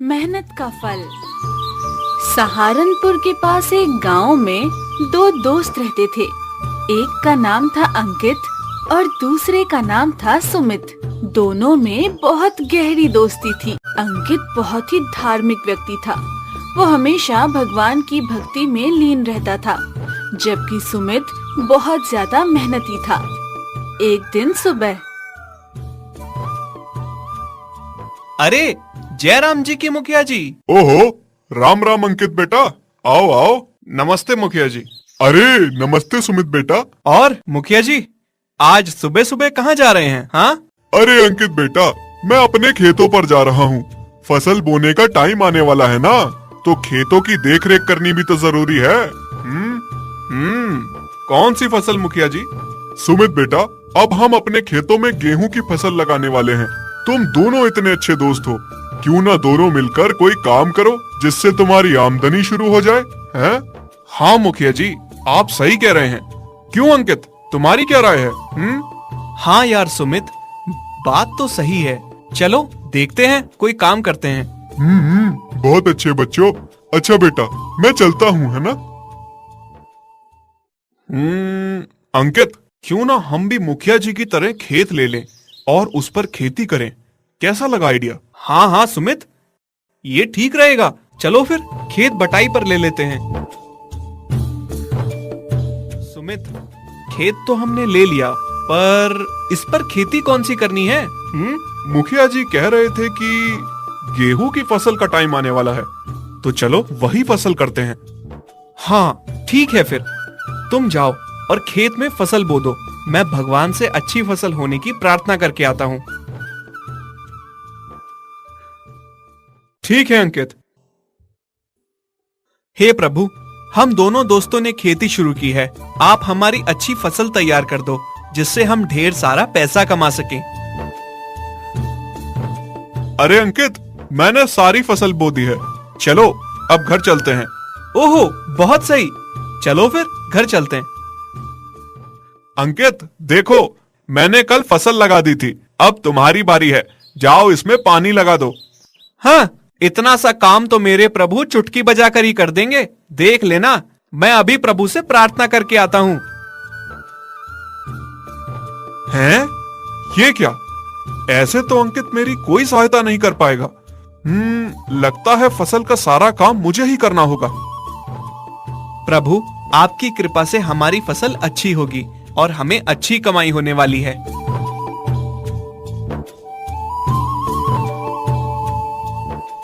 मेहनत का फल। सहारनपुर के पास एक गांव में दो दोस्त रहते थे। एक का नाम था अंकित और दूसरे का नाम था सुमित। दोनों में बहुत गहरी दोस्ती थी। अंकित बहुत ही धार्मिक व्यक्ति था। वो हमेशा भगवान की भक्ति में लीन रहता था, जबकि सुमित बहुत ज्यादा मेहनती था। एक दिन सुबह, अरे जय राम जी की मुखिया जी। ओहो, राम राम अंकित बेटा, आओ आओ। नमस्ते मुखिया जी। अरे नमस्ते सुमित बेटा। और मुखिया जी, आज सुबह सुबह कहाँ जा रहे हैं? हाँ, अरे अंकित बेटा, मैं अपने खेतों पर जा रहा हूँ। फसल बोने का टाइम आने वाला है ना, तो खेतों की देख रेख करनी भी तो जरूरी है। कौन सी फसल मुखिया जी? सुमित बेटा, अब हम अपने खेतों में गेहूं की फसल लगाने वाले हैं। तुम दोनों इतने अच्छे दोस्त हो, क्यों ना दोनों मिलकर कोई काम करो जिससे तुम्हारी आमदनी शुरू हो जाए, हैं? हाँ मुखिया जी, आप सही कह रहे हैं। क्यों अंकित, तुम्हारी क्या राय है? हाँ यार सुमित, बात तो सही है। चलो देखते हैं, कोई काम करते हैं। बहुत अच्छे बच्चों। अच्छा बेटा, मैं चलता हूँ, है ना? अंकित, क्यों ना हम भी मुखिया जी की तरह खेत ले लें और उस पर खेती करें। कैसा लगा आइडिया? हाँ हाँ सुमित, ये ठीक रहेगा। चलो फिर खेत बटाई पर ले लेते हैं। सुमित, खेत तो हमने ले लिया, पर इस पर खेती कौन सी करनी है? मुखिया जी कह रहे थे कि गेहूं की फसल का टाइम आने वाला है, तो चलो वही फसल करते हैं। हाँ ठीक है, फिर तुम जाओ और खेत में फसल बो दो। मैं भगवान से अच्छी फसल होने की प्रार्थना करके आता हूँ। ठीक है अंकित। हे प्रभु, हम दोनों दोस्तों ने खेती शुरू की है। आप हमारी अच्छी फसल तैयार कर दो, जिससे हम ढेर सारा पैसा कमा सकें। अरे अंकित, मैंने सारी फसल बो दी है। चलो अब घर चलते हैं। ओहो, बहुत सही। चलो फिर घर चलते हैं। अंकित देखो, मैंने कल फसल लगा दी थी, अब तुम्हारी बारी है। जाओ इसमें पानी लगा दो। हाँ, इतना सा काम तो मेरे प्रभु चुटकी बजाकर ही कर देंगे। देख लेना, मैं अभी प्रभु से प्रार्थना करके आता हूँ। हैं? ये क्या? ऐसे तो अंकित मेरी कोई सहायता नहीं कर पाएगा। लगता है फसल का सारा काम मुझे ही करना होगा। प्रभु, आपकी कृपा से हमारी फसल अच्छी होगी और हमें अच्छी कमाई होने वाली है।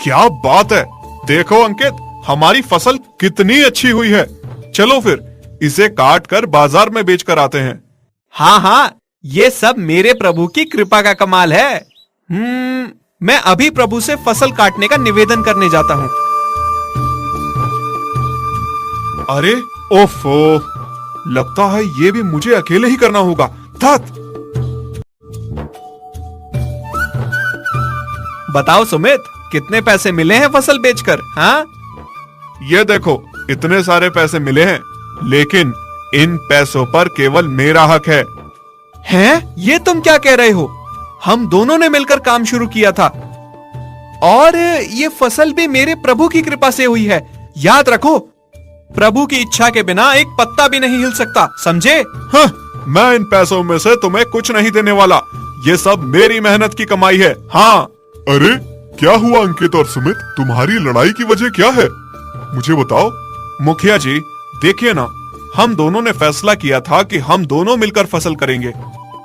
क्या बात है! देखो अंकित, हमारी फसल कितनी अच्छी हुई है। चलो फिर इसे काट कर बाजार में बेचकर आते हैं। हाँ हाँ, ये सब मेरे प्रभु की कृपा का कमाल है। मैं अभी प्रभु से फसल काटने का निवेदन करने जाता हूँ। अरे ओफो, लगता है ये भी मुझे अकेले ही करना होगा। धत! बताओ सुमित, कितने पैसे मिले हैं फसल बेचकर? हाँ, ये देखो, इतने सारे पैसे मिले हैं, लेकिन इन पैसों पर केवल मेरा हक है। हैं? ये तुम क्या कह रहे हो? हम दोनों ने मिलकर काम शुरू किया था और ये फसल भी मेरे प्रभु की कृपा से हुई है। याद रखो, प्रभु की इच्छा के बिना एक पत्ता भी नहीं हिल सकता, समझे? हाँ, मैं इन पैसों में से तुम्हें कुछ नहीं देने वाला। ये सब मेरी मेहनत की कमाई है। हाँ। अरे क्या हुआ अंकित और सुमित, तुम्हारी लड़ाई की वजह क्या है? मुझे बताओ। मुखिया जी, देखिए ना, हम दोनों ने फैसला किया था कि हम दोनों मिलकर फसल करेंगे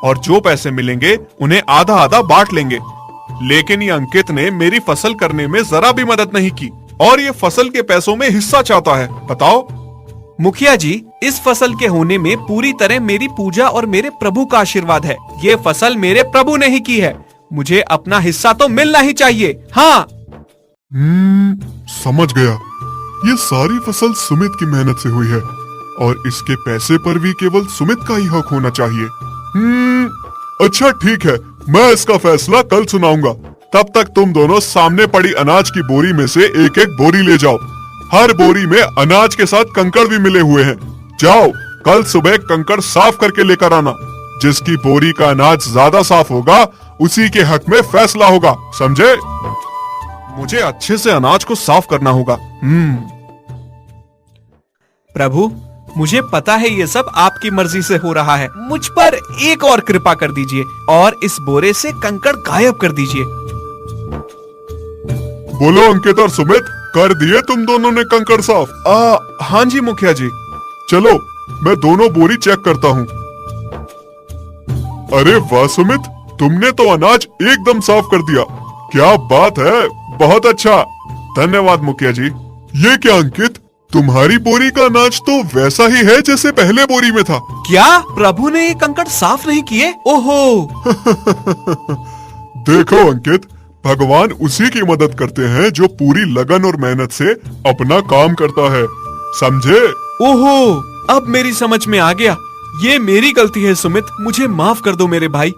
और जो पैसे मिलेंगे उन्हें आधा आधा बांट लेंगे। लेकिन ये अंकित ने मेरी फसल करने में जरा भी मदद नहीं की और ये फसल के पैसों में हिस्सा चाहता है। बताओ। मुखिया जी, इस फसल के होने में पूरी तरह मेरी पूजा और मेरे प्रभु का आशीर्वाद है। ये फसल मेरे प्रभु ने ही की है, मुझे अपना हिस्सा तो मिलना ही चाहिए। हाँ। समझ गया। ये सारी फसल सुमित की मेहनत से हुई है और इसके पैसे पर भी केवल सुमित का ही हक होना चाहिए। अच्छा ठीक है, मैं इसका फैसला कल सुनाऊंगा। तब तक तुम दोनों सामने पड़ी अनाज की बोरी में से एक एक बोरी ले जाओ। हर बोरी में अनाज के साथ कंकड़ भी मिले हुए हैं। जाओ, कल सुबह कंकड़ साफ करके लेकर आना। जिसकी बोरी का अनाज ज्यादा साफ होगा, उसी के हक में फैसला होगा, समझे? मुझे अच्छे से अनाज को साफ करना होगा। प्रभु, मुझे पता है ये सब आपकी मर्जी से हो रहा है। मुझ पर एक और कृपा कर दीजिए और इस बोरे से कंकड़ गायब कर दीजिए। बोलो अंकित और सुमित, कर दिए तुम दोनों ने कंकड़ साफ? हाँ जी मुखिया जी। चलो मैं दोनों बोरी चेक करता हूँ। अरे वाह सुमित, तुमने तो अनाज एकदम साफ कर दिया। क्या बात है, बहुत अच्छा। धन्यवाद मुखिया जी। ये क्या अंकित, तुम्हारी बोरी का अनाज तो वैसा ही है जैसे पहले बोरी में था। क्या प्रभु ने ये कंकड़ साफ नहीं किए? ओहो। देखो अंकित, भगवान उसी की मदद करते हैं जो पूरी लगन और मेहनत से अपना काम करता है, समझे? ओहो, अब मेरी समझ में आ गया। ये मेरी गलती है सुमित, मुझे माफ कर दो मेरे भाई।